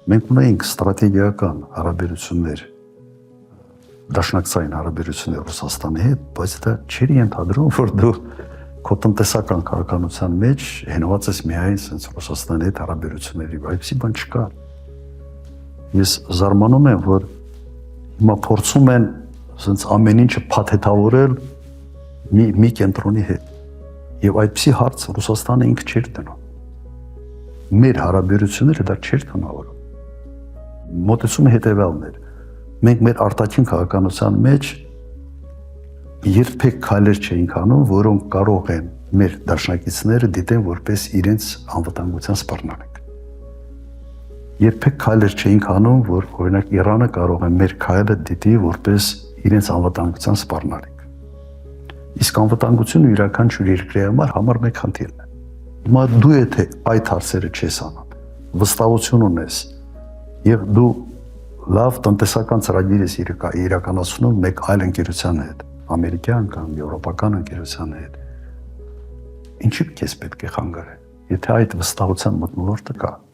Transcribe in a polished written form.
Մենք ունեինք ստրատեգիական հարաբերություններ, դաշնակցային հարաբերություններ Ռուսաստանի հետ, բայց դա չէր ենթադրում, որ դու քո տնտեսական քաղաքականության մեջ հենված ես միայն sense Ռուսաստանի հետ հարաբերությունների, այդպիսի բան չկա։ Ես զարմանում եմ, որ հիմա փորձում են sense ամեն ինչը փաթեթավորել մի կենտրոնի հետ։ Եվ այդպիսի հարց Ռուսաստանը ինքը չէր դնում։ Մեր հարաբերությունները դա չէր տնավորում։ Մոտեցումը հետևյալն էր։ Մենք մեր արտաքին քաղաքականության մեջ երբեք քայլեր չէինք անում, որոնք կարող են մեր դաշնակիցները դիտեն որպես իրենց անվտանգության սպառնալիք։ Երբեք քայլեր չէինք անում, որ օրինակ Իրանը կարող է մեր քայլը դիտի որպես իրենց անվտանգության սպառնալիք։ Իսկ անվտանգությունը յուրաքանչյուր երկրի համար մեկ խնդիրն է։ Հիմա դու եթե այդ հարցերը չես անում, վստահություն ունես եւ դու լավ տնտեսական ծրագիր ես իրականացնում մեկ այլ ընկերության հետ, ամերիկյան կամ եվրոպական ընկերության հետ, ինչի՞ քեզ պետք է խանգարել, եթե այդ վստահության մթնոլորտը կա։